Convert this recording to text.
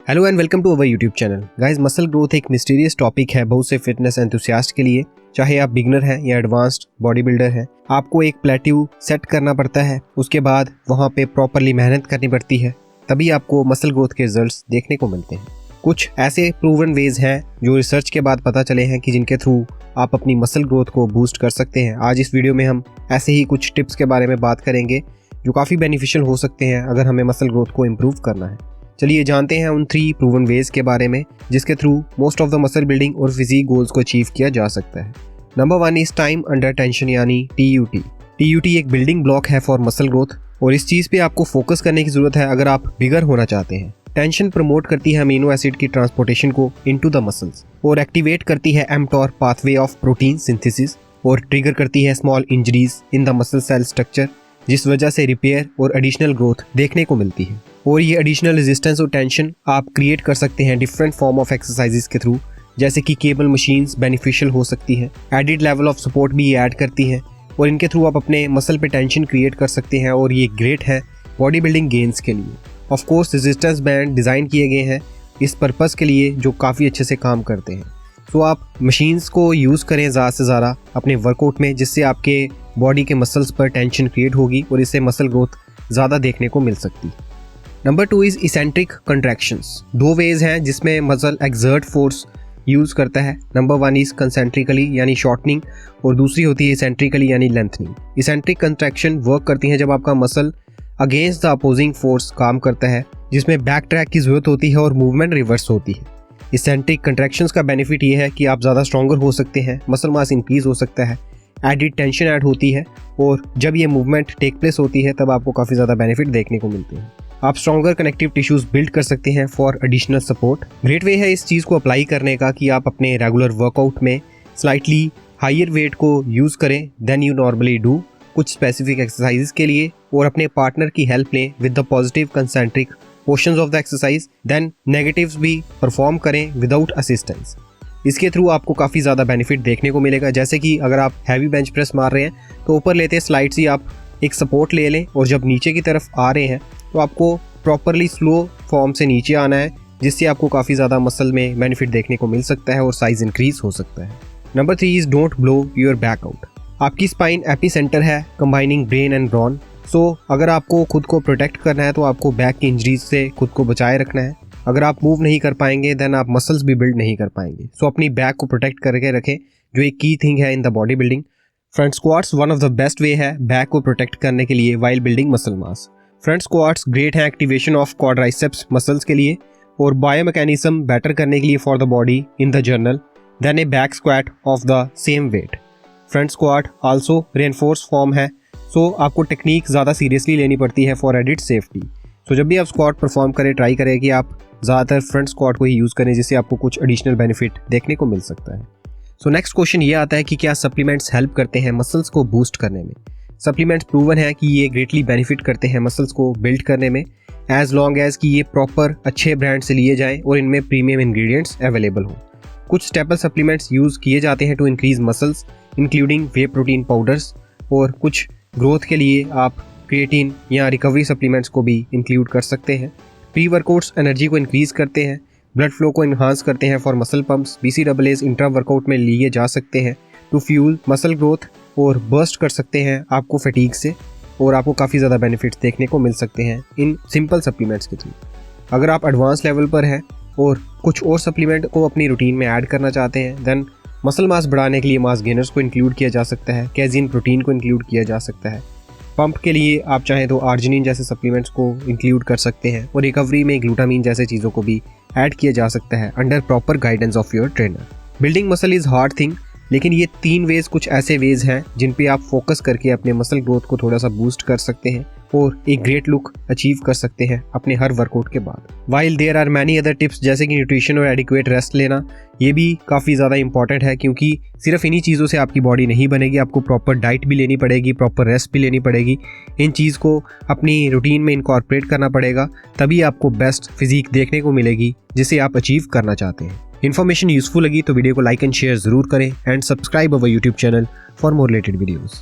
Hello and welcome to our YouTube channel. Guys, muscle growth एक mysterious topic है बहुत से फिटनेस एंथुसियास्ट के लिए। चाहे आप बिगनर हैं या एडवांस्ड बॉडी बिल्डर हैं, आपको एक प्लेट्यू सेट करना पड़ता है। उसके बाद वहाँ पे प्रॉपरली मेहनत करनी पड़ती है, तभी आपको मसल ग्रोथ के रिजल्ट्स देखने को मिलते हैं। कुछ ऐसे प्रूवन वेज हैं जो रिसर्च के बाद पता चले हैं कि जिनके थ्रू आप अपनी मसल ग्रोथ को बूस्ट कर सकते हैं। आज इस वीडियो में हम ऐसे ही कुछ टिप्स के बारे में बात करेंगे जो काफ़ी बेनिफिशियल हो सकते हैं अगर हमें मसल ग्रोथ को इम्प्रूव करना है। चलिए जानते हैं उन 3 प्रूवन वेज के बारे में जिसके through most of the muscle building और फिजिक गोल्स को अचीव किया जा सकता है। Number 1 is time under tension यानी TUT। TUT एक बिल्डिंग ब्लॉक है फॉर मसल ग्रोथ और इस चीज़ पे आपको फोकस करने की ज़रूरत है अगर आप बिगर होना चाहते हैं। टेंशन प्रमोट करती है अमीनो एसिड की ट्रांसपोर्टेशन को इनटू द मसल्स और एक्टिवेट करती है mTOR pathway of protein synthesis और ट्रिगर करती है small injuries in the muscle cell structure, जिस वजह से रिपेयर और एडिशनल ग्रोथ देखने को मिलती है। और ये एडिशनल रेजिस्टेंस और टेंशन आप क्रिएट कर सकते हैं डिफरेंट फॉर्म ऑफ एक्सरसाइजेस के थ्रू, जैसे कि केबल मशीन्स बेनिफिशियल हो सकती है। एडिड लेवल ऑफ सपोर्ट भी ऐड करती है और इनके थ्रू आप अपने मसल पे टेंशन क्रिएट कर सकते हैं और ये ग्रेट है बॉडी बिल्डिंग गेन्स के लिए। Of course resistance band design किए गए हैं इस पर्पज़ के लिए जो काफ़ी अच्छे से काम करते हैं। तो आप मशीन्स को यूज़ करें ज़्यादा से ज़्यादा अपने वर्कआउट में, जिससे आपके बॉडी के मसल्स पर टेंशन क्रिएट होगी और इससे मसल ग्रोथ ज़्यादा देखने को मिल सकती है। Number 2 is eccentric contractions. 2 ways हैं जिसमें मसल एक्सर्ट फोर्स यूज़ करता है। नंबर 1 इज़ कंसेंट्रिकली यानी शॉर्टनिंग और दूसरी होती है इसेंट्रिकली यानी लेंथनिंग। इसेंट्रिक कंट्रैक्शन वर्क करती है जब आपका muscle against the opposing force काम करता है, जिसमें बैक ट्रैक की ज़रूरत होती है और मूवमेंट रिवर्स होती है। इसेंट्रिक कंट्रैक्शंस का बेनिफिट ये है कि आप ज़्यादा स्ट्रॉन्गर हो सकते हैं, मसल मास इंक्रीज हो सकता है, एडिड टेंशन ऐड होती है और जब ये मूवमेंट टेक प्लेस होती है तब आपको काफ़ी ज़्यादा बेनिफिट देखने को मिलते हैं। आप स्ट्रॉन्गर कनेक्टिव टिश्यूज बिल्ड कर सकते हैं for additional support. Great way है इस चीज़ को अप्लाई करने का कि आप अपने रेगुलर वर्कआउट में स्लाइटली हायर वेट को यूज़ करें देन यू नॉर्मली डू कुछ स्पेसिफिक एक्सरसाइजेस के लिए, और अपने पार्टनर की हेल्प लें with the positive concentric portions of the exercise, then negatives भी परफॉर्म करें विदाउट असिस्टेंस। इसके थ्रू आपको काफ़ी ज़्यादा बेनिफिट देखने को मिलेगा। जैसे कि अगर आप हैवी बेंच प्रेस मार रहे हैं तो ऊपर लेते स्लाइड से आप एक सपोर्ट ले लें और जब नीचे की तरफ आ रहे हैं तो आपको प्रॉपरली स्लो फॉर्म से नीचे आना है, जिससे आपको काफ़ी ज़्यादा मसल में बेनिफिट देखने को मिल सकता है और साइज इंक्रीज हो सकता है। Number 3 is don't blow your back out. आपकी स्पाइन एपी सेंटर है कंबाइनिंग ब्रेन एंड ब्रॉन। सो अगर आपको खुद को प्रोटेक्ट करना है तो आपको बैक की इंजरीज से खुद को बचाए रखना है। अगर आप मूव नहीं कर पाएंगे देन आप मसल्स भी बिल्ड नहीं कर पाएंगे। सो अपनी बैक को प्रोटेक्ट करके रखें, जो एक की थिंग है in the bodybuilding. Front squats one of the best way है बैक को प्रोटेक्ट करने के लिए while building muscle mass. Front squats great है एक्टिवेशन ऑफ क्वाड्राइसेप्स मसल्स के लिए और बायोमैकेनिज्म बेटर करने के लिए for the body in the journal than a back squat of the same weight. Front squat also reinforce form है, so आपको technique ज़्यादा सीरियसली लेनी पड़ती है फॉर एडिड सेफ्टी। सो जब भी आप स्क्वाट परफॉर्म करें ट्राई करें कि आप ज़्यादातर फ्रंट स्क्वाट को ही यूज़ करें, जिससे आपको कुछ एडिशनल बेनिफिट देखने को मिल सकता है। सो नेक्स्ट क्वेश्चन ये आता है कि क्या सप्लीमेंट्स हेल्प करते हैं मसल्स को बूस्ट करने में। सप्लीमेंट्स प्रूवन है कि ये ग्रेटली बेनिफिट करते हैं मसल्स को बिल्ड करने में, एज लॉन्ग एज कि ये प्रॉपर अच्छे ब्रांड से लिए जाएँ और इनमें प्रीमियम इंग्रेडिएंट्स अवेलेबल हों। कुछ स्टेपल सप्लीमेंट्स यूज़ किए जाते हैं to increase muscles including whey protein powders, और कुछ ग्रोथ के लिए आप क्रिएटिन या रिकवरी सप्लीमेंट्स को भी इंक्लूड कर सकते हैं। प्री वर्कआउट्स एनर्जी को इंक्रीज करते हैं, ब्लड फ्लो को इन्हांस करते हैं for muscle pumps. BCAAs intra workout में लिए जा सकते हैं टू फ्यूल मसल ग्रोथ और बर्स्ट कर सकते हैं आपको फटीग से, और आपको काफ़ी ज़्यादा बेनिफिट्स देखने को मिल सकते हैं इन सिंपल सप्लीमेंट्स के थ्रू। अगर आप एडवांस लेवल पर हैं और कुछ और सप्लीमेंट को अपनी रूटीन में ऐड करना चाहते हैं देन मसल मास बढ़ाने के लिए मास गेनर्स को इंक्लूड किया जा सकता है, कैज़ीन प्रोटीन को इंक्लूड किया जा सकता है। पंप के लिए आप चाहें तो आर्जिनिन जैसे सप्लीमेंट्स को इंक्लूड कर सकते हैं और रिकवरी में ग्लूटामीन जैसे चीज़ों को भी ऐड किया जा सकता है under proper guidance of your trainer. Building muscle is hard thing, लेकिन ये 3 वेज कुछ ऐसे वेज हैं जिन पे आप फोकस करके अपने मसल ग्रोथ को थोड़ा सा बूस्ट कर सकते हैं और एक ग्रेट लुक अचीव कर सकते हैं अपने हर वर्कआउट के बाद। While there are many other tips जैसे कि न्यूट्रिशन और एडिक्वेट रेस्ट लेना, ये भी काफ़ी ज़्यादा इंपॉर्टेंट है क्योंकि सिर्फ इन्हीं चीज़ों से आपकी बॉडी नहीं बनेगी, आपको प्रॉपर डाइट भी लेनी पड़ेगी, प्रॉपर रेस्ट भी लेनी पड़ेगी। इन चीज़ को अपनी रूटीन में इनकॉर्पोरेट करना पड़ेगा, तभी आपको बेस्ट फिजिक देखने को मिलेगी जिसे आप अचीव करना चाहते हैं। इन्फॉर्मेशन यूजफुल लगी तो वीडियो को लाइक एंड शेयर ज़रूर करें and subscribe our YouTube channel for more related videos.